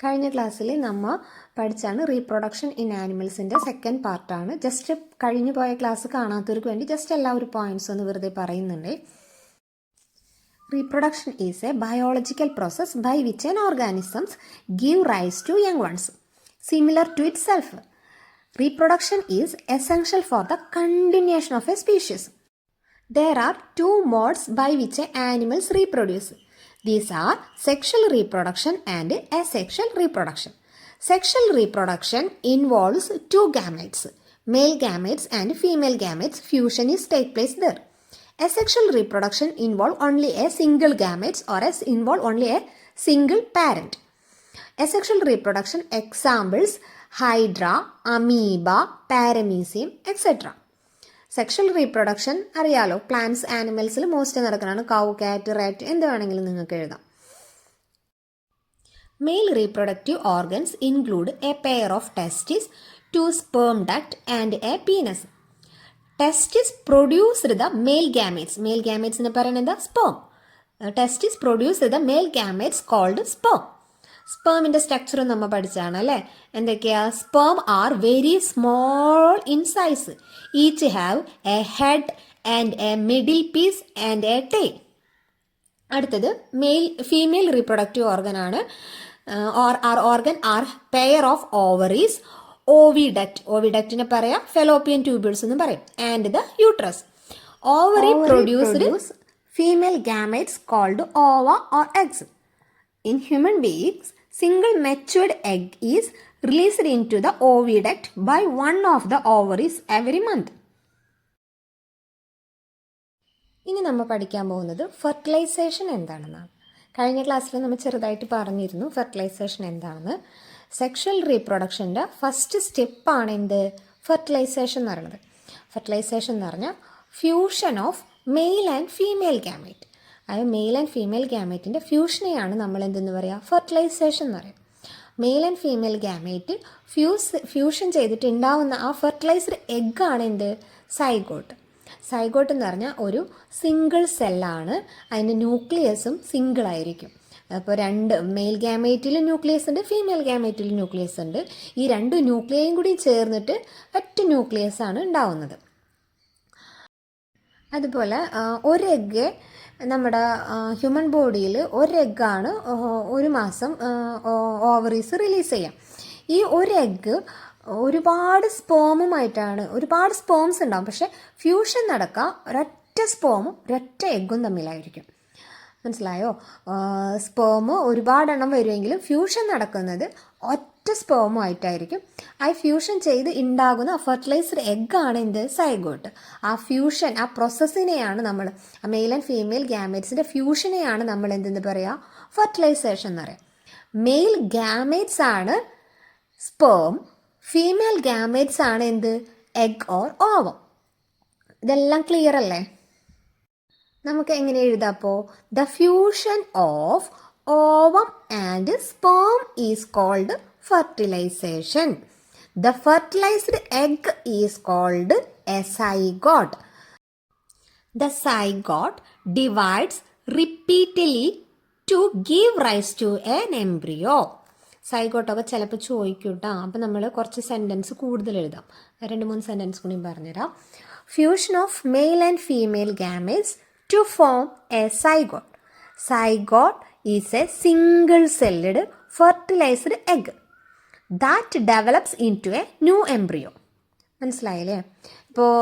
കഴിഞ്ഞ ക്ലാസ്സിൽ നമ്മൾ പഠിച്ചാണ് റീപ്രൊഡക്ഷൻ ഇൻ ആനിമൽസിൻ്റെ സെക്കൻഡ് പാർട്ടാണ്. ജസ്റ്റ് കഴിഞ്ഞു പോയ ക്ലാസ് കാണാത്തവർക്ക് വേണ്ടി ജസ്റ്റ് എല്ലാവരും പോയിന്റ്സ് ഒന്ന് വെറുതെ പറയുന്നുണ്ട്. Reproduction is a biological process by which an organisms give rise to young ones, similar to itself. Reproduction is essential for the continuation of a species. There are two modes by which animals reproduce. These are sexual reproduction and asexual reproduction. Sexual reproduction involves two gametes, male gametes and female gametes. Fusion is take place there. Asexual reproduction involve only a single gametes or involve only a single parent. Asexual reproduction examples hydra, amoeba, paramecium, etc. Sexual reproduction അറിയാലോ, plants ആനിമൽസിൽ most നടക്കുന്നതാണ്. Cow, cat, rat എന്ത് വേണമെങ്കിലും നിങ്ങൾക്ക് എഴുതാം. Male reproductive organs include a pair of testis, two sperm duct and a penis. Testis produced the male gametes. Male gametes എന്ന് പറയുന്നത് എന്താ? Sperm. Testis produced the male gametes called sperm. സ്പേമിൻ്റെ സ്ട്രക്ചറും നമ്മൾ പഠിച്ചാണ് അല്ലേ? എന്തൊക്കെയാ? Sperm are very small in size. Each have a head and a middle piece and a tail. അടുത്തത് ഫീമെയിൽ റീപ്രൊഡക്റ്റീവ് ഓർഗൻ ആണ്. Organ are pair of ovaries, oviduct. ഓവിഡക്റ്റിനെ പറയാം ഫെലോപ്പിയൻ ട്യൂബ്യൂൾസ് എന്ന് പറയും. And the uterus. Ovary produced female gametes called ova or eggs. In human beings, single matured egg is released into the oviduct by one of the ovaries every month. ഇനി നമ്മൾ പഠിക്കാൻ പോകുന്നത് fertilisation എന്താണെന്നാണ്. കഴിഞ്ഞ ക്ലാസ്സിൽ നമ്മൾ ചെറുതായിട്ട് പറഞ്ഞിരുന്നു ഫെർട്ടിലൈസേഷൻ എന്താണെന്ന്. സെക്ഷൽ റീപ്രൊഡക്ഷൻ്റെ ഫസ്റ്റ് സ്റ്റെപ്പാണ് എന്ത്? ഫെർട്ടിലൈസേഷൻ എന്ന് പറയുന്നത്. ഫെർട്ടിലൈസേഷൻ എന്ന് പറഞ്ഞാൽ fusion of male and female gamete. അത് മെയിൽ ആൻഡ് ഫീമെയിൽ ഗാമേറ്റിൻ്റെ ഫ്യൂഷനെയാണ് നമ്മൾ എന്തെന്ന് പറയുക? ഫെർട്ടിലൈസേഷൻ എന്ന് പറയും. Mail and female gamete fusion ചെയ്തിട്ട് ഉണ്ടാവുന്ന ആ ഫെർട്ടിലൈസ്ഡ് എഗ്ഗാണ് എന്ത്? സൈഗോട്ട്. സൈഗോട്ട് എന്ന് പറഞ്ഞാൽ ഒരു സിംഗിൾ സെല്ലാണ്. അതിൻ്റെ ന്യൂക്ലിയസും സിംഗിൾ ആയിരിക്കും. അപ്പോൾ രണ്ട് മെയിൽ ഗാമേറ്റിൽ ന്യൂക്ലിയസ് ഉണ്ട്, ഫീമെയിൽ ഗാമേറ്റിൽ ന്യൂക്ലിയസ് ഉണ്ട്. ഈ രണ്ട് ന്യൂക്ലിയയും കൂടി ചേർന്നിട്ട് ഒറ്റ ന്യൂക്ലിയസ് ആണ് ഉണ്ടാവുന്നത്. അതുപോലെ ഒരു എഗ്ഗ് നമ്മുടെ ഹ്യൂമൻ ബോഡിയിൽ ഒരു എഗ്ഗാണ് ഒരു മാസം ഓവറീസ് റിലീസ് ചെയ്യാം. ഈ ഒരു എഗ്ഗ് ഒരുപാട് സ്പേമുമായിട്ടാണ്, ഒരുപാട് സ്പേംസ് ഉണ്ടാവും. പക്ഷെ ഫ്യൂഷൻ നടക്കുക ഒരൊറ്റ സ്പേമും ഒരൊറ്റ എഗ്ഗും തമ്മിലായിരിക്കും. മനസ്സിലായോ? സ്പേം ഒരുപാടെണ്ണം വരുമെങ്കിലും ഫ്യൂഷൻ നടക്കുന്നത് ഒറ്റ സ്പേമുമായിട്ടായിരിക്കും. ആ ഫ്യൂഷൻ ചെയ്ത് ഉണ്ടാകുന്ന ഫെർട്ടിലൈസ്ഡ് എഗ്ഗാണ് എന്ത്? സൈഗോട്ട്. ആ ഫ്യൂഷൻ, ആ പ്രോസസ്സിനെയാണ് നമ്മൾ, ആ മെയിൽ ആൻഡ് ഫീമെയിൽ ഗാമേറ്റ്സിൻ്റെ ഫ്യൂഷനെയാണ് നമ്മൾ എന്തെന്ന് പറയുക? ഫെർട്ടിലൈസേഷൻ എന്ന് പറയാം. മെയിൽ ഗാമേറ്റ്സ് ആണ് സ്പേം, ഫീമെയിൽ ഗാമേറ്റ്സ് ആണ് എന്ത്? Egg or ovum. ഇതെല്ലാം ക്ലിയർ അല്ലേ? നമുക്ക് എങ്ങനെ എഴുതാപ്പോൾ? The fusion of ovum and sperm is called fertilization. The fertilized egg is called a zygote. The zygote divides repeatedly to give rise to an embryo. സൈഗോട്ടൊക്കെ ചിലപ്പോൾ ചോദിക്കും കേട്ടോ. അപ്പം നമ്മൾ കുറച്ച് സെൻറ്റൻസ് കൂടുതൽ എഴുതാം. 2-3 സെൻറ്റൻസ് കൂടി പറഞ്ഞുതരാം. Fusion of male and female gametes to form a zygote. Zygote is a single celled fertilized egg that develops into a new embryo. മനസ്സിലായില്ലേ? ഇപ്പോൾ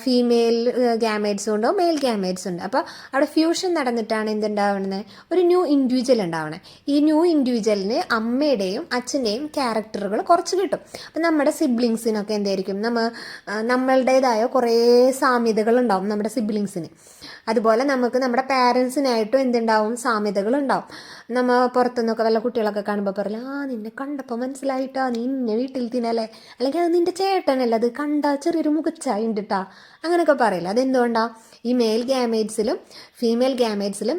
ഫീമെയിൽ ഗാമേറ്റ്സും ഉണ്ടോ, മെയിൽ ഗാമേറ്റ്സ് ഉണ്ട്. അപ്പോൾ അവിടെ ഫ്യൂഷൻ നടന്നിട്ടാണ് എന്തുണ്ടാവുന്നത്? ഒരു ന്യൂ ഇൻഡിവിജ്വൽ ഉണ്ടാവണേ. ഈ ന്യൂ ഇൻഡിവിജ്വലിന് അമ്മയുടെയും അച്ഛൻ്റെയും ക്യാരക്ടറുകൾ കുറച്ച് കിട്ടും. അപ്പം നമ്മുടെ സിബ്ലിങ്സിനൊക്കെ എന്തായിരിക്കും? നമ്മളുടേതായ കുറേ സാമ്യതകൾ ഉണ്ടാവും നമ്മുടെ സിബ്ലിങ്സിന്. അതുപോലെ നമുക്ക് നമ്മുടെ പാരൻസിനായിട്ടും എന്തുണ്ടാവും? സാമ്യതകളുണ്ടാവും. നമ്മൾ പുറത്തുനിന്നൊക്കെ വല്ല കുട്ടികളൊക്കെ കാണുമ്പോൾ പറയില്ല, നിന്നെ കണ്ടപ്പോൾ മനസ്സിലായിട്ടാ നീ ഇന്ന വീട്ടിൽ തിന്നല്ലേ, അല്ലെങ്കിൽ അത് നിൻ്റെ ചേട്ടനല്ല, അത് കണ്ടാൽ ചെറിയൊരു മുഖച്ചായി ഉണ്ട് കേട്ടാ, അങ്ങനെയൊക്കെ പറയില്ല. അതെന്തുകൊണ്ടാണ്? ഈ മെയിൽ ഗാമേറ്റ്സിലും ഫീമെയിൽ ഗാമേറ്റ്സിലും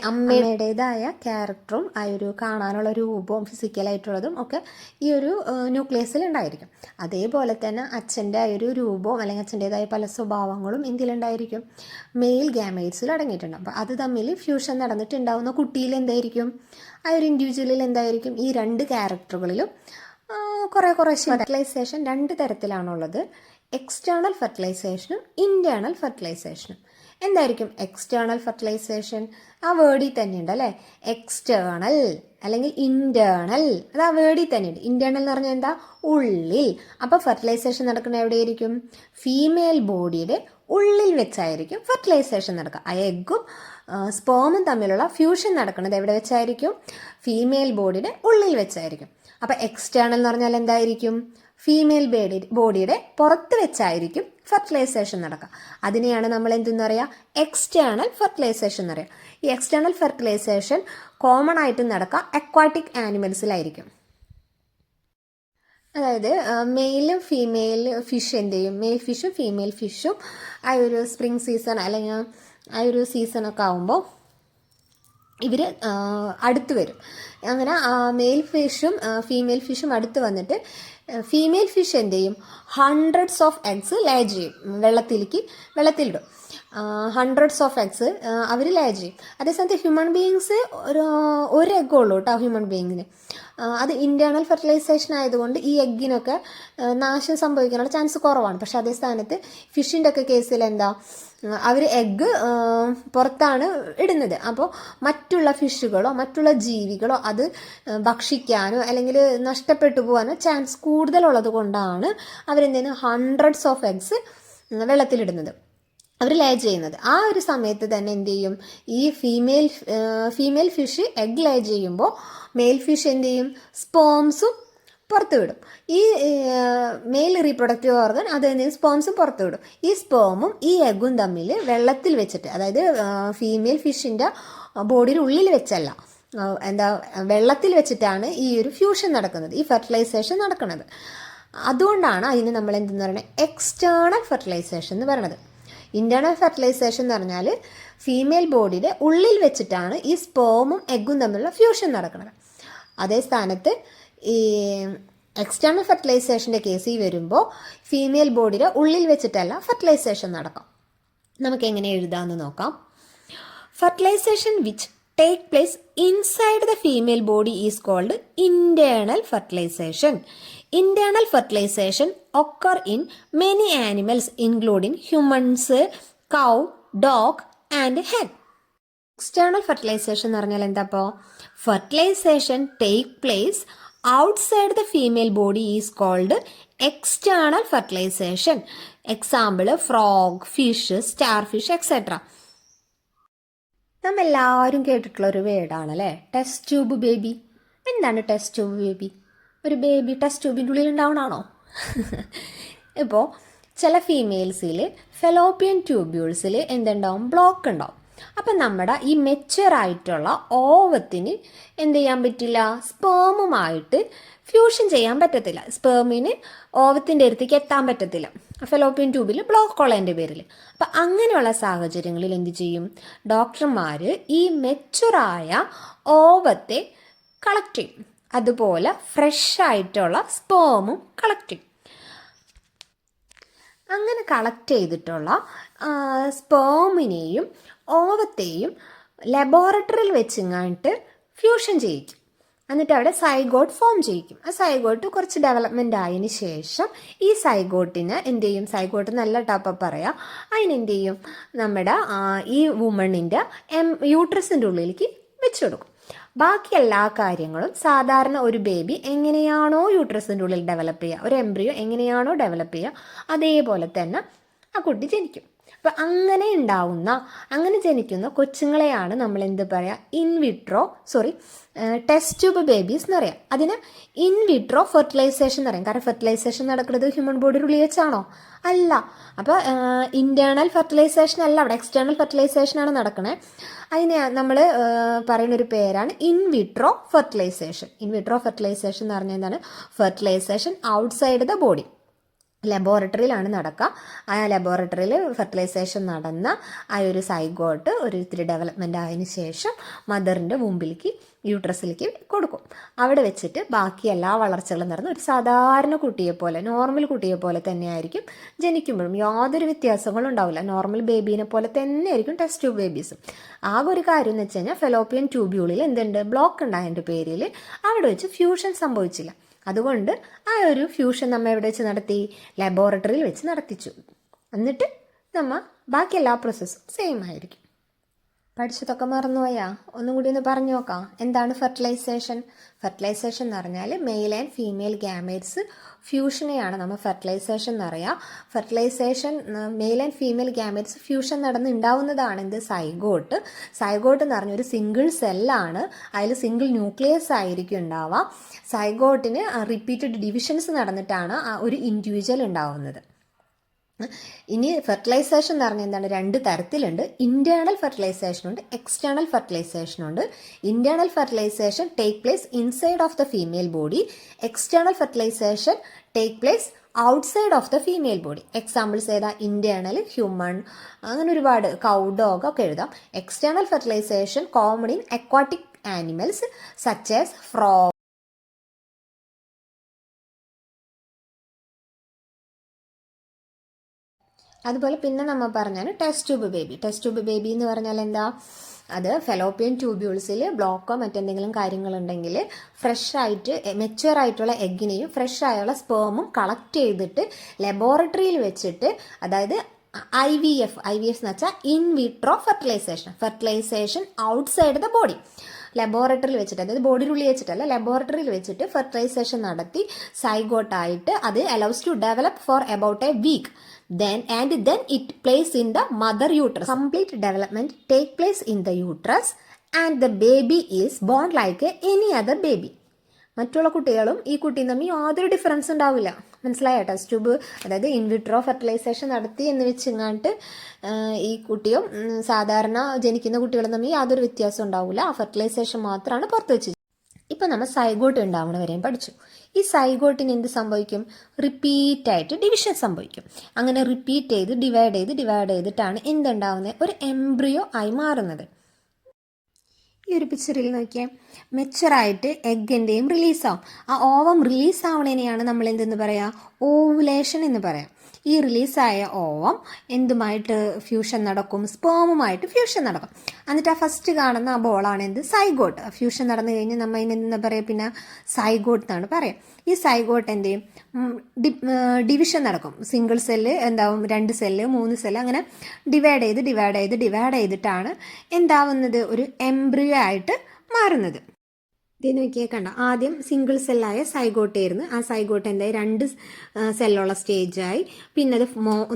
അമ്മയുടേതായ ക്യാരക്ടറും ആ ഒരു കാണാനുള്ള രൂപവും ഫിസിക്കലായിട്ടുള്ളതും ഒക്കെ ഈ ഒരു ന്യൂക്ലിയസിൽ ഉണ്ടായിരിക്കും. അതേപോലെ തന്നെ അച്ഛൻ്റെ ആ ഒരു രൂപവും അല്ലെങ്കിൽ അച്ഛൻ്റേതായ പല സ്വഭാവങ്ങളും എന്തിലുണ്ടായിരിക്കും? മെയിൽ ഗാമേറ്റ്സിൽ അടങ്ങിയിട്ടുണ്ട്. അപ്പോൾ അത് തമ്മിൽ ഫ്യൂഷൻ നടന്നിട്ടുണ്ടാവുന്ന കുട്ടിയിൽ എന്തായിരിക്കും? എന്തായിരിക്കും, ആ ഒരു ഇൻഡിവിജ്വലിൽ എന്തായിരിക്കും, ഈ രണ്ട് ക്യാരക്ടറുകളിലും കുറേ ഫെർട്ടിലൈസേഷൻ രണ്ട് തരത്തിലാണുള്ളത്. External ഫെർട്ടിലൈസേഷനും internal ഫെർട്ടിലൈസേഷനും. എന്തായിരിക്കും എക്സ്റ്റേണൽ ഫെർട്ടിലൈസേഷൻ? ആ വേർഡിൽ തന്നെയുണ്ട് അല്ലേ, എക്സ്റ്റേണൽ അല്ലെങ്കിൽ ഇൻറ്റേർണൽ, അത് ആ വേർഡിൽ തന്നെയുണ്ട്. ഇൻറ്റേർണൽ എന്ന് പറഞ്ഞാൽ എന്താ, ഉള്ളിൽ. അപ്പോൾ ഫെർട്ടിലൈസേഷൻ നടക്കുന്നത് എവിടെയായിരിക്കും, ഫീമെയിൽ ബോഡിയുടെ ഉള്ളിൽ വെച്ചായിരിക്കും ഫെർട്ടിലൈസേഷൻ നടക്കുക. ആ എഗ്ഗും സ്പേമും തമ്മിലുള്ള ഫ്യൂഷൻ നടക്കുന്നത് എവിടെ വെച്ചായിരിക്കും, ഫീമെയിൽ ബോഡിയുടെ ഉള്ളിൽ വെച്ചായിരിക്കും. അപ്പോൾ എക്സ്റ്റേണൽ എന്ന് പറഞ്ഞാൽ എന്തായിരിക്കും, ഫീമെയിൽ ബോഡിയുടെ പുറത്ത് വെച്ചായിരിക്കും ഫെർട്ടിലൈസേഷൻ നടക്കുക. അതിനെയാണ് നമ്മൾ എന്തെന്ന് പറയുക, എക്സ്റ്റേണൽ ഫെർട്ടിലൈസേഷൻ എന്ന് പറയുക. ഈ എക്സ്റ്റേണൽ ഫെർട്ടിലൈസേഷൻ കോമൺ ആയിട്ട് നടക്കുക അക്വാട്ടിക് ആനിമൽസിലായിരിക്കും. അതായത് മെയിലും ഫീമെയിൽ ഫിഷ് എന്ത് ചെയ്യും, മെയിൽ ഫിഷും ഫീമെയിൽ ഫിഷും ആ ഒരു സ്പ്രിംഗ് സീസൺ അല്ലെങ്കിൽ ആ ഒരു സീസണൊക്കെ ആകുമ്പോൾ ഇവർ അടുത്ത് വരും. അങ്ങനെ മെയിൽ ഫിഷും ഫീമെയിൽ ഫിഷും അടുത്ത് വന്നിട്ട് ഫീമെയിൽ ഫിഷ് എന്ത് ചെയ്യും, ഹൺഡ്രഡ്സ് ഓഫ് എഗ്സ് ലേ ചെയ്യും, വെള്ളത്തിലിടും. ഹൺഡ്രഡ്സ് ഓഫ് എഗ്സ് അവർ ലേ ചെയ്യും. അതേസമയത്ത് ഹ്യൂമൻ ബീയിങ്സ് ഒരു എഗ്ഗേ ഉള്ളൂ കേട്ടോ ഹ്യൂമൻ ബീയിങ്ങിന്. അത് ഇൻറ്റേർണൽ ഫെർട്ടിലൈസേഷൻ ആയതുകൊണ്ട് ഈ എഗ്ഗിനൊക്കെ നാശം സംഭവിക്കാനുള്ള ചാൻസ് കുറവാണ്. പക്ഷെ അതേ സ്ഥാനത്ത് ഫിഷിൻ്റെ ഒക്കെ കേസിൽ എന്താ, അവർ എഗ്ഗ് പുറത്താണ് ഇടുന്നത്. അപ്പോൾ മറ്റുള്ള ഫിഷുകളോ മറ്റുള്ള ജീവികളോ അത് ഭക്ഷിക്കാനോ അല്ലെങ്കിൽ നഷ്ടപ്പെട്ടു പോകാനോ ചാൻസ് കൂടുതലുള്ളത് കൊണ്ടാണ് അവരെന്തെയ്യുന്നത്, ഹൺഡ്രഡ്സ് ഓഫ് എഗ്സ് വെള്ളത്തിലിടുന്നത്, അവർ ലേ ചെയ്യുന്നത്. ആ ഒരു സമയത്ത് തന്നെ എന്ത് ചെയ്യും, ഈ ഫീമെയിൽ ഫിഷ് എഗ് ലേ ചെയ്യുമ്പോൾ മെയിൽ ഫിഷ് എന്ത് ചെയ്യും, സ്പേംസും പുറത്തു വിടും. ഈ മെയിൽ റീപ്രൊഡക്റ്റീവ് ഓർഗൻ അത് എന്ത് ചെയ്യും, സ്പേംസും പുറത്തു വിടും. ഈ സ്പേമും ഈ എഗ്ഗും തമ്മിൽ വെള്ളത്തിൽ വെച്ചിട്ട്, അതായത് ഫീമെയിൽ ഫിഷിൻ്റെ ബോഡിയുടെ ഉള്ളിൽ വെച്ചല്ല, വെള്ളത്തിൽ വെച്ചിട്ടാണ് ഈ ഒരു ഫ്യൂഷൻ നടക്കുന്നത്, ഈ ഫെർട്ടിലൈസേഷൻ നടക്കുന്നത്. അതുകൊണ്ടാണ് അതിന് നമ്മൾ എന്തെന്ന് പറയുന്നത്, എക്സ്റ്റേണൽ ഫെർട്ടിലൈസേഷൻ എന്ന് പറയുന്നത്. ഇൻറ്റേർണൽ ഫെർട്ടിലൈസേഷൻ എന്ന് പറഞ്ഞാൽ ഫീമെയിൽ ബോഡിയുടെ ഉള്ളിൽ വെച്ചിട്ടാണ് ഈ സ്പേമും എഗ്ഗും തമ്മിലുള്ള ഫ്യൂഷൻ നടക്കുന്നത്. അതേ സ്ഥാനത്ത് ഈ എക്സ്റ്റേണൽ ഫെർട്ടിലൈസേഷൻ്റെ കേസിൽ വരുമ്പോൾ ഫീമെയിൽ ബോഡിയുടെ ഉള്ളിൽ വെച്ചിട്ടല്ല ഫെർട്ടിലൈസേഷൻ നടക്കാം. നമുക്ക് എങ്ങനെ എഴുതാമെന്ന് നോക്കാം. Fertilization which take place inside the female body is called internal fertilization. Internal fertilization occur in many animals including humans, cow, dog and hen. External fertilization എന്ന് പറഞ്ഞാൽ എന്താ, അപ്പോൾ fertilization take place outside the female body is called external fertilization. Example frog, fish, starfish etcetera. നമ്മളെല്ലാവരും കേട്ടിട്ടുള്ള ഒരു വേർഡാണ് അല്ലേ, test tube baby. എന്താണ് ടെസ്റ്റ് ട്യൂബ് ബേബി? ഒരു ബേബി ടെസ്റ്റ് ട്യൂബിൻ്റെ ഉള്ളിൽ ഉണ്ടാവണമാണോ? ഇപ്പോൾ ചില ഫീമെയിൽസിൽ ഫെലോപ്പിയൻ ട്യൂബ്യൂൾസിൽ എന്തുണ്ടാവും, ബ്ലോക്ക് ഉണ്ടാവും. അപ്പം നമ്മുടെ ഈ മെച്വറായിട്ടുള്ള ഓവത്തിന് എന്ത് ചെയ്യാൻ പറ്റില്ല, സ്പേമുമായിട്ട് ഫ്യൂഷൻ ചെയ്യാൻ പറ്റത്തില്ല, സ്പേമിന് ഓവത്തിൻ്റെ അടുത്തേക്ക് എത്താൻ പറ്റത്തില്ല ഫെലോപ്പിയൻ ട്യൂബിൽ ബ്ലോക്ക് ഉള്ളതിൻ്റെ പേരിൽ. അപ്പം അങ്ങനെയുള്ള സാഹചര്യങ്ങളിൽ എന്ത് ചെയ്യും, ഡോക്ടർമാർ ഈ മെച്വറായ ഓവത്തെ കളക്ട് ചെയ്യും, അതുപോലെ ഫ്രഷ് ആയിട്ടുള്ള സ്പേമും കളക്ട് ചെയ്യും. അങ്ങനെ കളക്ട് ചെയ്തിട്ടുള്ള സ്പേമിനെയും ഓവത്തെയും ലബോറട്ടറിയിൽ വെച്ചിങ്ങാണ്ട് ഫ്യൂഷൻ ചെയ്യിക്കും. എന്നിട്ട് അവിടെ സൈഗോട്ട് ഫോം ചെയ്യിക്കും. ആ സൈഗോട്ട് കുറച്ച് ഡെവലപ്മെൻ്റ് ആയതിനു ശേഷം ഈ സൈഗോട്ടിന് എന്ത് ചെയ്യും, സൈഗോട്ട് നല്ല ടോപ്പ് പറയാം, അതിനെന്ത് ചെയ്യും, നമ്മുടെ ഈ വുമണിൻ്റെ യൂട്രസിൻ്റെ ഉള്ളിലേക്ക് വെച്ച് കൊടുക്കും. ബാക്കി എല്ലാ കാര്യങ്ങളും സാധാരണ ഒരു ബേബി എങ്ങനെയാണോ യൂട്രസിൻ്റെ ഉള്ളിൽ ഡെവലപ്പ് ചെയ്യുക, ഒരു എംബ്രിയോ എങ്ങനെയാണോ ഡെവലപ്പ് ചെയ്യുക, അതേപോലെ തന്നെ ആ കുട്ടി ജനിക്കും. അപ്പം അങ്ങനെ ജനിക്കുന്ന കൊച്ചുങ്ങളെയാണ് നമ്മൾ എന്ത് പറയുക, ടെസ്റ്റ് ട്യൂബ് ബേബീസ് എന്ന് പറയാം. അതിന് ഇൻവിട്രോ ഫെർട്ടിലൈസേഷൻ എന്ന് പറയും. കാരണം ഫെർട്ടിലൈസേഷൻ നടക്കുന്നത് ഹ്യൂമൻ ബോഡിയുടെ ഉള്ളിൽ വെച്ചാണോ? അല്ല. അപ്പോൾ ഇൻറ്റേർണൽ ഫെർട്ടിലൈസേഷൻ അല്ല, അവിടെ എക്സ്റ്റേണൽ ഫെർട്ടിലൈസേഷനാണ് നടക്കുന്നത്. അതിന് നമ്മൾ പറയുന്നൊരു പേരാണ് ഇൻവിട്രോ ഫെർട്ടിലൈസേഷൻ. ഇൻവിട്രോ ഫെർട്ടിലൈസേഷൻ എന്ന് പറഞ്ഞാൽ എന്താണ്, ഫെർട്ടിലൈസേഷൻ ഔട്ട്സൈഡ് ദ ബോഡി. ലബോറട്ടറിയിലാണ് നടക്കുക. ആ ലബോറട്ടറിയിൽ ഫെർട്ടിലൈസേഷൻ നടന്ന ആ ഒരു സൈഗോട്ട് ഒരു ഇത്തിരി ഡെവലപ്മെൻ്റ് ആയതിനു ശേഷം മദറിൻ്റെ മുമ്പിലേക്ക് യൂട്രസിലേക്ക് കൊടുക്കും. അവിടെ വെച്ചിട്ട് ബാക്കി എല്ലാ വളർച്ചകളും നടന്ന് ഒരു സാധാരണ കുട്ടിയെ പോലെ, നോർമൽ കുട്ടിയെ പോലെ തന്നെയായിരിക്കും ജനിക്കുമ്പോഴും. യാതൊരു വ്യത്യാസങ്ങളും ഉണ്ടാവില്ല. നോർമൽ ബേബീനെ പോലെ തന്നെയായിരിക്കും ടെസ്റ്റ് ട്യൂബ് ബേബീസും. ആകെ ഒരു കാര്യം എന്ന് വെച്ച് കഴിഞ്ഞാൽ ഫെലോപ്പിയൻ ട്യൂബ്യൂളിൽ എന്തുണ്ട്, ബ്ലോക്ക് ഉണ്ടായതിൻ്റെ പേരിൽ അവിടെ വെച്ച് ഫ്യൂഷൻ സംഭവിച്ചില്ല. അതുകൊണ്ട് ആ ഒരു ഫ്യൂഷൻ നമ്മൾ എവിടെ വെച്ച് നടത്തി, ലബോറട്ടറിയിൽ വെച്ച് നടത്തിച്ചു. എന്നിട്ട് നമ്മൾ ബാക്കി എല്ലാ പ്രോസസ്സും സെയിം ആയിരിക്കും. പഠിച്ചതൊക്കെ മറന്നുപോയാ? ഒന്നും കൂടി ഒന്ന് പറഞ്ഞു നോക്കാം. എന്താണ് ഫെർട്ടിലൈസേഷൻ? ഫെർട്ടിലൈസേഷൻ എന്ന് പറഞ്ഞാൽ മെയിൽ ആൻഡ് ഫീമെയിൽ ഗാമേറ്റ്സ് ഫ്യൂഷനെയാണ് നമ്മൾ ഫെർട്ടിലൈസേഷൻ എന്ന് പറയുക. Fertilization male and female gametes fusion നടന്ന് ഉണ്ടാവുന്നതാണ് എന്ത്, സൈഗോട്ട്. സൈഗോട്ട് എന്ന് പറഞ്ഞ ഒരു സിംഗിൾ സെല്ലാണ്, അതിൽ സിംഗിൾ ന്യൂക്ലിയസ് ആയിരിക്കും ഉണ്ടാവുക. സൈഗോട്ടിന് റിപ്പീറ്റഡ് ഡിവിഷൻസ് നടന്നിട്ടാണ് ഒരു ഇൻഡിവിജ്വൽ ഉണ്ടാവുന്നത്. ഇനി ഫെർട്ടിലൈസേഷൻ എന്ന് പറഞ്ഞാൽ എന്താണ്, രണ്ട് തരത്തിലുണ്ട്. ഇന്റേണൽ ഫെർട്ടിലൈസേഷൻ ഉണ്ട്, എക്സ്റ്റേണൽ ഫെർട്ടിലൈസേഷൻ ഉണ്ട്. Internal fertilization take place inside of the female body. External fertilization take place outside of the female body. Examples ഏതാ, ഇന്റേണൽ, ഹ്യൂമൺ, അങ്ങനെ ഒരുപാട്, കൗ, ഡോഗ് ഒക്കെ എഴുതാം. External fertilization common in aquatic animals such as frog. അതുപോലെ പിന്നെ നമ്മൾ പറഞ്ഞാൽ test tube baby. Test tube baby എന്ന് പറഞ്ഞാൽ എന്താ, അത് ഫെലോപ്പിയൻ ട്യൂബ്യൂൾസിൽ ബ്ലോക്കോ മറ്റെന്തെങ്കിലും കാര്യങ്ങളുണ്ടെങ്കിൽ ഫ്രഷ് ആയിട്ട് മെച്യൂർ ആയിട്ടുള്ള എഗ്ഗിനെയും ഫ്രഷ് ആയുള്ള സ്പേമും കളക്ട് ചെയ്തിട്ട് ലബോറട്ടറിയിൽ വെച്ചിട്ട്, അതായത് IVF എന്ന് വെച്ചാൽ in vitro fertilization outside the body. ലബോറട്ടറിയിൽ വെച്ചിട്ട്, അതായത് ബോഡിയിലുള്ളിൽ വെച്ചിട്ടല്ല, ലബോറട്ടറിയിൽ വെച്ചിട്ട് ഫെർട്ടിലൈസേഷൻ നടത്തി സൈഗോട്ടായിട്ട് അത് allows to develop for about a week. Then it plays in the mother uterus. Complete development take place in the uterus and the baby is born like any other baby. മറ്റുള്ള കുട്ടികളും ഈ കുട്ടിയും തമ്മിൽ യാതൊരു difference ഉണ്ടാവില്ല. മനസ്സിലായോ? Test tube, അതായത് in vitro fertilisation നടത്തി എന്ന് വെച്ചിങ്ങാണ്ട് ഈ കുട്ടിയും സാധാരണ ജനിക്കുന്ന കുട്ടികളും തമ്മിൽ യാതൊരു വ്യത്യാസം ഉണ്ടാവില്ല. ആ ഫെർട്ടിലൈസേഷൻ മാത്രമാണ് പുറത്ത് വെച്ചത്. ഇപ്പം നമ്മൾ സൈഗോട്ട് ഉണ്ടാവണ വരെയും പഠിച്ചു. ഈ സൈഗോട്ടിന് എന്ത് സംഭവിക്കും, റിപ്പീറ്റായിട്ട് ഡിവിഷൻ സംഭവിക്കും. അങ്ങനെ റിപ്പീറ്റ് ചെയ്ത് ഡിവൈഡ് ചെയ്തിട്ടാണ് എന്തുണ്ടാവുന്നത്, ഒരു എംബ്രിയോ ആയി മാറുന്നത്. ഈ ഒരു പിക്ചറിൽ നോക്കിയാൽ മെച്ചറായിട്ട് എഗ്ഗിൻ്റെയും റിലീസാവും. ആ ഓവം റിലീസ് ആവണേനെയാണ് നമ്മൾ എന്തെന്ന് പറയുക, ഓവുലേഷൻ എന്ന് പറയാം. ഈ റിലീസായ ഓവം എന്തുമായിട്ട് ഫ്യൂഷൻ നടക്കും, സ്പേമുമായിട്ട് ഫ്യൂഷൻ നടക്കും. എന്നിട്ട് ആ ഫസ്റ്റ് കാണുന്ന ആ ബോളാണ് എന്ത്, സൈഗോട്ട്. ഫ്യൂഷൻ നടന്നു കഴിഞ്ഞ് നമ്മൾ അതിനെന്താ പറയുക, പിന്നെ സൈഗോട്ട് എന്നാണ് പറയാം. ഈ സൈഗോട്ട് എന്ത് ചെയ്യും, ഡിവിഷൻ നടക്കും. സിംഗിൾ സെല്ല് എന്താവും, 2 സെല്ല് 3 സെല്ല് അങ്ങനെ ഡിവൈഡ് ചെയ്തിട്ടാണ് എന്താവുന്നത്, ഒരു എംബ്രിയോ ആയിട്ട് മാറുന്നത്. ഇത് നോക്കിയാൽ കണ്ട, ആദ്യം സിംഗിൾ സെല്ലായ സൈഗോട്ടായിരുന്നു. ആ സൈഗോട്ട് എന്തായി, 2 സെല്ലുള്ള സ്റ്റേജായി, പിന്നെ അത്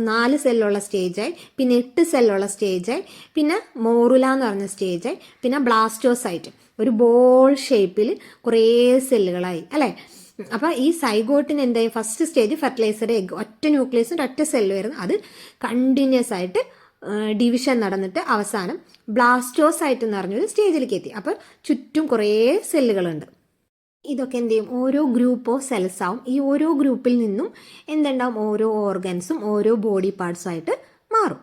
4 സെല്ലുള്ള സ്റ്റേജായി, പിന്നെ 8 സെല്ലുള്ള സ്റ്റേജായി, പിന്നെ മോറുല എന്ന് പറഞ്ഞ സ്റ്റേജായി, പിന്നെ ബ്ലാസ്റ്റോസൈറ്റ്, ഒരു ബോൾ ഷേപ്പിൽ കുറേ സെല്ലുകളായി അല്ലേ. അപ്പോൾ ഈ സൈഗോട്ടിന് എന്തായി, ഫസ്റ്റ് സ്റ്റേജ് ഫെർട്ടിലൈസർ എഗ്, ഒറ്റ ന്യൂക്ലിയസും ഒറ്റ സെല്ലുമായിരുന്നു. അത് കണ്ടിന്യൂസ് ആയിട്ട് ഡിവിഷൻ നടന്നിട്ട് അവസാനം ബ്ലാസ്റ്റോസൈറ്റ് എന്ന് പറഞ്ഞൊരു സ്റ്റേജിലേക്ക് എത്തി. അപ്പോൾ ചുറ്റും കുറേ സെല്ലുകളുണ്ട്. ഇതൊക്കെ എന്ത് ചെയ്യും, ഓരോ ഗ്രൂപ്പ് ഓഫ് സെൽസ് ആവും. ഈ ഓരോ ഗ്രൂപ്പിൽ നിന്നും എന്തുണ്ടാവും, ഓരോ ഓർഗൻസും ഓരോ ബോഡി പാർട്സും ആയിട്ട് മാറും.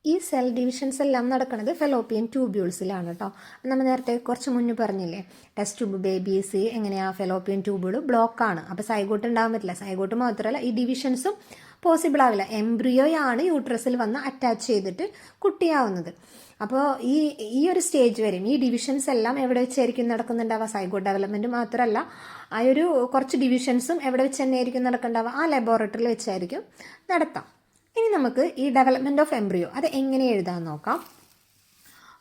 ഈ സെൽ ഡിവിഷൻസ് എല്ലാം നടക്കുന്നത് ഫെലോപ്പിയൻ ട്യൂബ്യൂൾസിലാണ് കേട്ടോ. നമ്മൾ നേരത്തെ കുറച്ച് മുന്നേ പറഞ്ഞില്ലേ, ടെസ്റ്റ് ട്യൂബ് ബേബീസ് എങ്ങനെയാണ്, ഫെലോപ്പിയൻ ട്യൂബുകൾ ബ്ലോക്കാണ്. അപ്പോൾ സൈഗോട്ട് ഉണ്ടാകാൻ പറ്റില്ല. സൈഗോട്ട് മാത്രമല്ല, ഈ ഡിവിഷൻസും പോസിബിൾ ആവില്ല. എംബ്രിയോയാണ് യൂട്രസിൽ വന്ന് അറ്റാച്ച് ചെയ്തിട്ട് കുട്ടിയാവുന്നത്. അപ്പോൾ ഈ ഒരു സ്റ്റേജ് വരെയും ഈ ഡിവിഷൻസ് എല്ലാം എവിടെ വെച്ചായിരിക്കും നടക്കുന്നുണ്ടാവുക, സൈഗോട്ട് ഡെവലപ്മെൻറ്റ് മാത്രമല്ല, ആ ഒരു കുറച്ച് ഡിവിഷൻസും എവിടെ വെച്ച് തന്നെയായിരിക്കും നടക്കുന്നുണ്ടാവുക, ആ ലബോറട്ടറിയിൽ വെച്ചായിരിക്കും നടത്താം. ഇനി നമുക്ക് ഈ ഡെവലപ്മെൻറ്റ് ഓഫ് എംബ്രിയോ അത് എങ്ങനെ എഴുതാൻ നോക്കാം.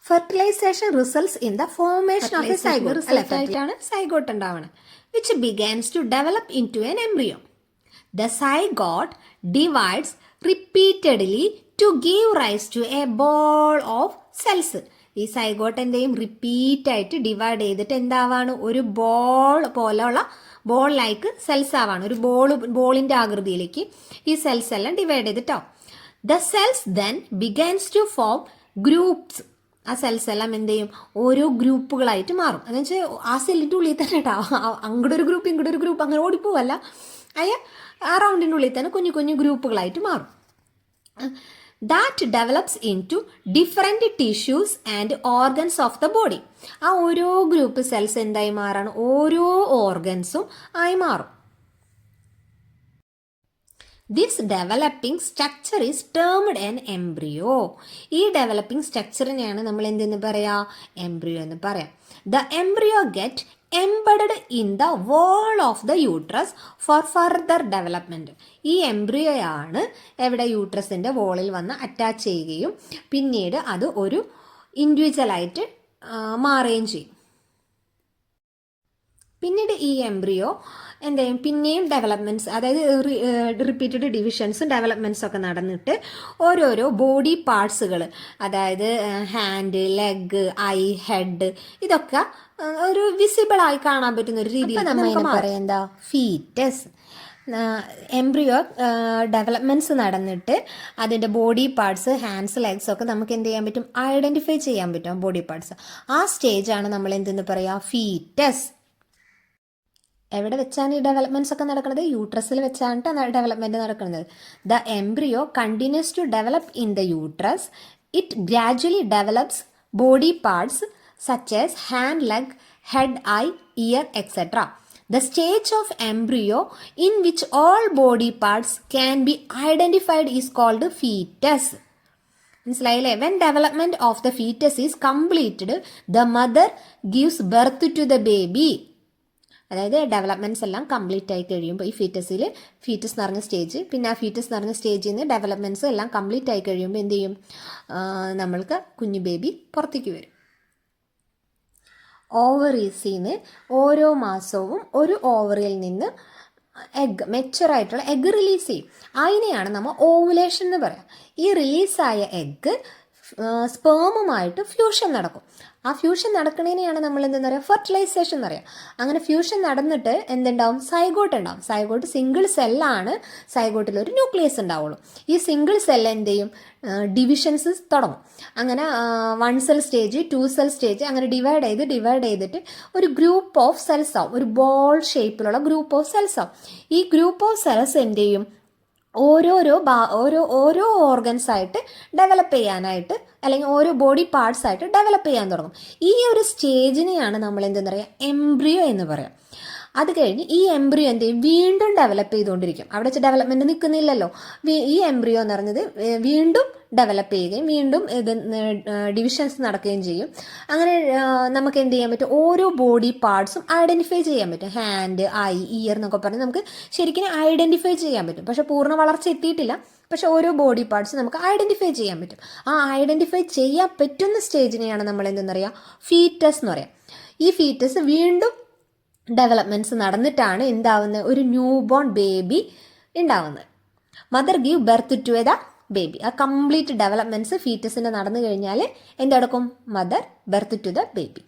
Fertilization results in the formation of a zygote. റിസൾട്ടായിട്ടാണ് സൈഗോട്ട് ഉണ്ടാവുന്നത്, which begins to develop into an embryo. The zygote divides repeatedly to give rise to a ball of cells. ഈ zygote എന്തെയും റിപ്പീറ്റായിട്ട് divide ചെയ്തിട്ട് എന്താവാണ്, ഒരു ball പോലെയുള്ള ball like cells ആവാണ്. ഒരു ബോളിന്റെ ആകൃതിയിലേക്ക് ഈ cells എല്ലാം divide ചെയ്തിട്ടാവും. The cells then begins to form groups. ആ cells എല്ലാം എന്ത് ചെയ്യും, ഓരോ ഗ്രൂപ്പുകളായിട്ട് മാറും. എന്ന് വെച്ചാൽ ആ സെല്ലിൻ്റെ ഉള്ളിൽ തന്നെ കേട്ടോ, അങ്ങോട്ട് ഒരു ഗ്രൂപ്പ് ഇങ്ങോട്ട് ഒരു ഗ്രൂപ്പ് അങ്ങനെ ഓടിപ്പോവല്ല, ആ റൗണ്ടിൻ്റെ ഉള്ളിൽ തന്നെ കുഞ്ഞു കുഞ്ഞു ഗ്രൂപ്പുകളായിട്ട് മാറും. That develops into different tissues and organs of the body. ആ ഓരോ ഗ്രൂപ്പ് സെൽസ് എന്തായി മാറാണ്, ഓരോ ഓർഗൻസും ആയി മാറും. This developing structure is termed an embryo. ഈ ഡെവലപ്പിംഗ് സ്ട്രക്ചറിനെയാണ് നമ്മൾ എന്തെന്ന് പറയാ, എംബ്രിയോ എന്ന് പറയാം. The embryo get embedded in the wall of the uterus four further development. ഈ എംബ്രിയോയാണ് എവിടെ, യൂട്രസിൻ്റെ വോളിൽ വന്ന് അറ്റാച്ച് ചെയ്യുകയും പിന്നീട് അത് ഒരു ഇൻഡിവിജ്വലായിട്ട് മാറുകയും ചെയ്യും. പിന്നീട് ഈ എംബ്രിയോ എന്ത് ചെയ്യും, പിന്നെയും ഡെവലപ്മെൻറ്റ്സ്, അതായത് റിപ്പീറ്റഡ് ഡിവിഷൻസും ഡെവലപ്മെൻറ്റ്സും ഒക്കെ നടന്നിട്ട് ഓരോരോ ബോഡി പാർട്സുകൾ, അതായത് ഹാൻഡ്, ലെഗ്, ഐ, ഹെഡ്, ഇതൊക്കെ ഒരു വിസിബിളായി കാണാൻ പറ്റുന്ന ഒരു രീതിയിൽ നമുക്ക് പറയാം ഫീറ്റസ്. എംബ്രിയോ ഡെവലപ്മെൻറ്റ്സ് നടന്നിട്ട് അതിൻ്റെ ബോഡി പാർട്സ്, ഹാൻഡ്സ്, ലെഗ്സ് ഒക്കെ നമുക്ക് എന്ത് ചെയ്യാൻ പറ്റും, ഐഡൻറ്റിഫൈ ചെയ്യാൻ പറ്റും ബോഡി പാർട്സ്. ആ സ്റ്റേജാണ് നമ്മൾ എന്തെന്ന് പറയുക, ഫീറ്റസ്. എവിടെ വെച്ചാണ് ഈ ഡെവലപ്മെൻറ്റ്സ് ഒക്കെ നടക്കുന്നത്, യൂട്രസിൽ വെച്ചാണ് ഡെവലപ്മെൻറ്റ് നടക്കുന്നത്. The embryo continues to develop in the uterus. It gradually develops body parts such as hand, leg, head, eye, ear, etc. The stage of embryo in which all body parts can be identified is called fetus. മനസ്സിലായില്ലേ? When development of the fetus is completed, the mother gives birth to the baby. അതായത് developments എല്ലാം complete ആയി കഴിയുമ്പോൾ ഈ foetus എന്ന് പറഞ്ഞ stage, പിന്നെ ആ ഫീറ്റസ് എന്ന് പറഞ്ഞ സ്റ്റേജിൽ നിന്ന് ഡെവലപ്മെൻറ്റ്സ് എല്ലാം കംപ്ലീറ്റ് ആയി കഴിയുമ്പോൾ എന്ത് ചെയ്യും, നമ്മൾക്ക് കുഞ്ഞു ബേബി പുറത്തേക്ക് വരും. ഓവറീസിൽ നിന്ന് ഓരോ മാസവും ഒരു ഓവറിയിൽ നിന്ന് എഗ്, മെച്ചുറായിട്ടുള്ള എഗ് റിലീസ് ചെയ്യും. അതിനെയാണ് നമ്മൾ ഓവുലേഷൻ എന്ന് പറയാം. ഈ റിലീസായ എഗ് സ്പേമുമായിട്ട് ഫ്യൂഷൻ നടക്കും. ആ ഫ്യൂഷൻ നടക്കുന്നതിനെയാണ് നമ്മൾ എന്തെന്ന് പറയുക, ഫെർട്ടിലൈസേഷൻ എന്ന് പറയാം. അങ്ങനെ ഫ്യൂഷൻ നടന്നിട്ട് എന്തുണ്ടാവും, സൈഗോട്ട് ഉണ്ടാവും. സൈഗോട്ട് സിംഗിൾ സെല്ലാണ്, സൈഗോട്ടിൽ ഒരു ന്യൂക്ലിയസ് ഉണ്ടാവുള്ളൂ. ഈ സിംഗിൾ സെൽ എന്ത് ചെയ്യും, ഡിവിഷൻസ് തുടങ്ങും. അങ്ങനെ 1 സെൽ സ്റ്റേജ്, 2 സെൽ സ്റ്റേജ്, അങ്ങനെ ഡിവൈഡ് ചെയ്തിട്ട് ഒരു ഗ്രൂപ്പ് ഓഫ് സെൽസ് ആവും, ഒരു ഷേപ്പിലുള്ള ഗ്രൂപ്പ് ഓഫ് സെൽസ് ആവും. ഈ ഗ്രൂപ്പ് ഓഫ് സെൽസ് എന്ത് ചെയ്യും, ഓരോ ഓർഗൻസ് ആയിട്ട് ഡെവലപ്പ് ചെയ്യാനായിട്ട്, അല്ലെങ്കിൽ ഓരോ ബോഡി പാർട്സ് ആയിട്ട് ഡെവലപ്പ് ചെയ്യാൻ തുടങ്ങും. ഈ ഒരു സ്റ്റേജിനെയാണ് നമ്മൾ എന്തെന്ന് പറയുക, എംബ്രിയോ എന്ന് പറയാം. അത് കഴിഞ്ഞ് ഈ എംബ്രിയോ എന്ത് ചെയ്യും, വീണ്ടും ഡെവലപ്പ് ചെയ്തുകൊണ്ടിരിക്കും. അവിടെ വെച്ച് ഡെവലപ്മെൻറ്റ് നിൽക്കുന്നില്ലല്ലോ. ഈ എംബ്രിയോ എന്ന് പറയുന്നത് വീണ്ടും ഡെവലപ്പ് ചെയ്യുകയും വീണ്ടും ഇത് ഡിവിഷൻസ് നടക്കുകയും ചെയ്യും. അങ്ങനെ നമുക്ക് എന്ത് ചെയ്യാൻ പറ്റും, ഓരോ ബോഡി പാർട്സും ഐഡൻറ്റിഫൈ ചെയ്യാൻ പറ്റും. ഹാൻഡ്, ഐ, ഇയർ എന്നൊക്കെ പറഞ്ഞ് നമുക്ക് ശരിക്കും ഐഡൻറ്റിഫൈ ചെയ്യാൻ പറ്റും. പക്ഷേ പൂർണ്ണ വളർച്ച എത്തിയിട്ടില്ല. പക്ഷെ ഓരോ ബോഡി പാർട്സ് നമുക്ക് ഐഡൻറ്റിഫൈ ചെയ്യാൻ പറ്റും. ആ ഐഡൻറ്റിഫൈ ചെയ്യാൻ പറ്റുന്ന സ്റ്റേജിനെയാണ് നമ്മൾ എന്തെന്ന് പറയുക, ഫീറ്റസ് എന്ന് പറയാം. ഈ ഫീറ്റസ് വീണ്ടും ഡെവലപ്മെൻറ്റ്സ് നടന്നിട്ടാണ് എന്താവുന്നത്, ഒരു ന്യൂ ബോൺ ബേബി ഉണ്ടാവുന്നത്. Mother give birth to the baby. ആ കംപ്ലീറ്റ് ഡെവലപ്മെൻറ്റ്സ് ഫീറ്റസിൻ്റെ നടന്നു കഴിഞ്ഞാൽ എന്തെടുക്കും, mother birth to the baby.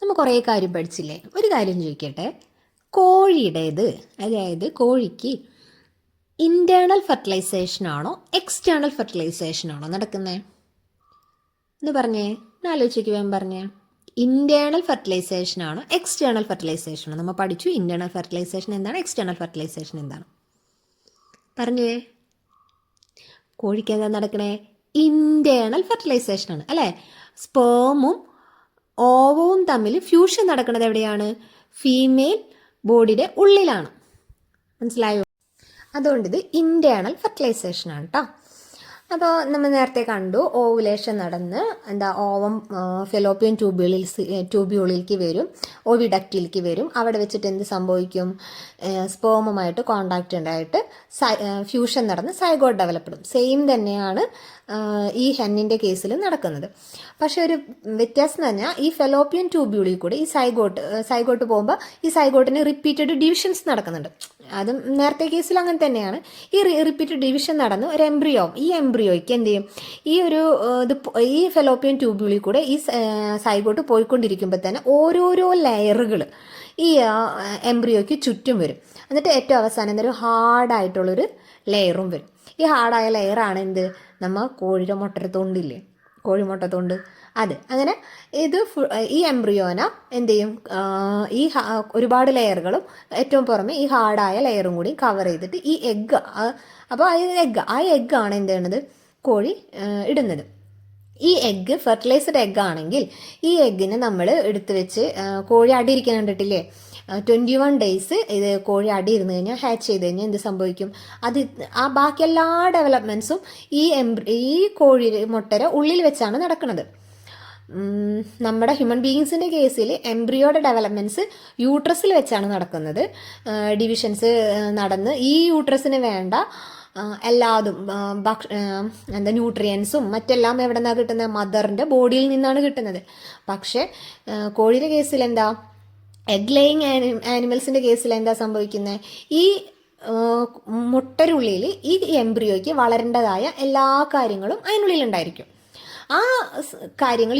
നമ്മൾ കുറേ കാര്യം പഠിച്ചില്ലേ? ഒരു കാര്യം ചോദിക്കട്ടെ, കോഴിയുടേത്, അതായത് കോഴിക്ക് ഇൻറ്റേർണൽ ഫെർട്ടിലൈസേഷനാണോ എക്സ്റ്റേണൽ ഫെർട്ടിലൈസേഷനാണോ നടക്കുന്നത് എന്ന് പറഞ്ഞേ, ആലോചിക്ക് വേഗം പറഞ്ഞേ. ഇൻറ്റേർണൽ ഫെർട്ടിലൈസേഷനാണോ എക്സ്റ്റേണൽ ഫെർട്ടിലൈസേഷനാണോ? നമ്മൾ പഠിച്ചു ഇൻറ്റേർണൽ ഫെർട്ടിലൈസേഷൻ എന്താണ്, എക്സ്റ്റേണൽ ഫെർട്ടിലൈസേഷൻ എന്താണ്. പറഞ്ഞേ, കോഴിക്ക് എന്താ നടക്കണേ, ഇൻറ്റേർണൽ ഫെർട്ടിലൈസേഷനാണ് അല്ലേ. സ്പേമും ഓവവും തമ്മിൽ ഫ്യൂഷൻ നടക്കുന്നത് എവിടെയാണ്, ഫീമെയിൽ ബോഡിയുടെ ഉള്ളിലാണ്. മനസ്സിലായോ? അതുകൊണ്ട് ഇത് ഇൻറ്റേർണൽ ഫെർട്ടിലൈസേഷനാണ് കേട്ടോ. അപ്പോൾ നമ്മൾ നേരത്തെ കണ്ടു, ഓവുലേഷൻ നടന്ന് ഓവം ഫെലോപ്പിയൻ ട്യൂബ്യൂളിലേക്ക് വരും, ഓവിഡക്റ്റിലേക്ക് വരും. അവിടെ വെച്ചിട്ട് എന്ത് സംഭവിക്കും, സ്പേമുമായിട്ട് കോണ്ടാക്റ്റ് ഉണ്ടായിട്ട് ഫ്യൂഷൻ നടന്ന് സൈഗോട്ട് ഡെവലപ്പ് ചെയ്യും. സെയിം തന്നെയാണ് ഈ ഹെന്നിൻ്റെ കേസിൽ നടക്കുന്നത്. പക്ഷെ ഒരു വ്യത്യാസം എന്ന് പറഞ്ഞാൽ ഈ ഫെലോപ്പിയൻ ട്യൂബ്യൂളിൽ കൂടെ ഈ സൈഗോട്ട് പോകുമ്പോൾ ഈ സൈഗോട്ടിന് റിപ്പീറ്റഡ് ഡിവിഷൻസ് നടക്കുന്നുണ്ട്. അതും നേരത്തെ കേസിൽ അങ്ങനെ തന്നെയാണ്. ഈ റിപ്പീറ്റഡ് ഡിവിഷൻ നടന്ന് ഒരു ഈ എംബ്രിയോയ്ക്ക് എന്ത് ചെയ്യും, ഈ ഫെലോപ്പിയൻ ട്യൂബ്യൂളിൽ കൂടെ ഈ സൈഗോട്ട് പോയിക്കൊണ്ടിരിക്കുമ്പോൾ തന്നെ ഓരോരോ ലെയറുകൾ ഈ എംബ്രിയോയ്ക്ക് ചുറ്റും വരും. എന്നിട്ട് ഏറ്റവും അവസാനം ഒരു ഹാർഡായിട്ടുള്ളൊരു ലെയറും വരും. ഈ ഹാർഡായ ലെയറാണ് എന്ത്, നമ്മൾ കോഴിയുടെ മുട്ടത്തൊണ്ടില്ലേ, കോഴിമുട്ടത്തൊണ്ട്, അത്. അങ്ങനെ ഇത് ഈ എംബ്രിയോന എന്ത് ചെയ്യും, ഈ ഒരുപാട് ലെയറുകളും ഏറ്റവും പുറമെ ഈ ഹാർഡായ ലെയറും കൂടി കവർ ചെയ്തിട്ട് ഈ എഗ്ഗ്, അപ്പോൾ ആ എഗ്ഗാണ് എന്ത് ചെയ്യണത്, കോഴി ഇടുന്നത്. ഈ എഗ്ഗ് ഫെർട്ടിലൈസ്ഡ് എഗ്ഗ് ആണെങ്കിൽ ഈ എഗ്ഗിനെ നമ്മൾ എടുത്ത് വെച്ച് കോഴി അടിയിരിക്കാൻ കണ്ടിട്ടില്ലേ, 21 ഡേയ്സ് ഇത് കോഴി അടി ഇരുന്ന് കഴിഞ്ഞാൽ ഹാച്ച് ചെയ്ത് കഴിഞ്ഞാൽ എന്ത് സംഭവിക്കും, അത് ബാക്കി എല്ലാ ഡെവലപ്മെൻറ്റ്സും ഈ കോഴി മുട്ടര ഉള്ളിൽ വെച്ചാണ് നടക്കുന്നത്. നമ്മുടെ ഹ്യൂമൻ ബീയിങ്സിൻ്റെ കേസിൽ എംബ്രിയോയുടെ ഡെവലപ്മെൻറ്റ്സ് യൂട്രസിൽ വെച്ചാണ് നടക്കുന്നത്. ഡിവിഷൻസ് നടന്ന് ഈ യൂട്രസിന് വേണ്ട എല്ലാതും ന്യൂട്രിയൻസും മറ്റെല്ലാം എവിടെ നിന്നാണ് കിട്ടുന്നത്, മദറിൻ്റെ ബോഡിയിൽ നിന്നാണ് കിട്ടുന്നത്. പക്ഷേ കോഴിയുടെ കേസിൽ എന്താ, എഗ് ലേയിങ് ആനിമൽസിൻ്റെ കേസിൽ എന്താ സംഭവിക്കുന്നത്, ഈ മുട്ടരുള്ളിൽ ഈ എംബ്രിയോയ്ക്ക് വളരേണ്ടതായ എല്ലാ കാര്യങ്ങളും അതിനുള്ളിൽ ഉണ്ടായിരിക്കും. ആ കാര്യങ്ങൾ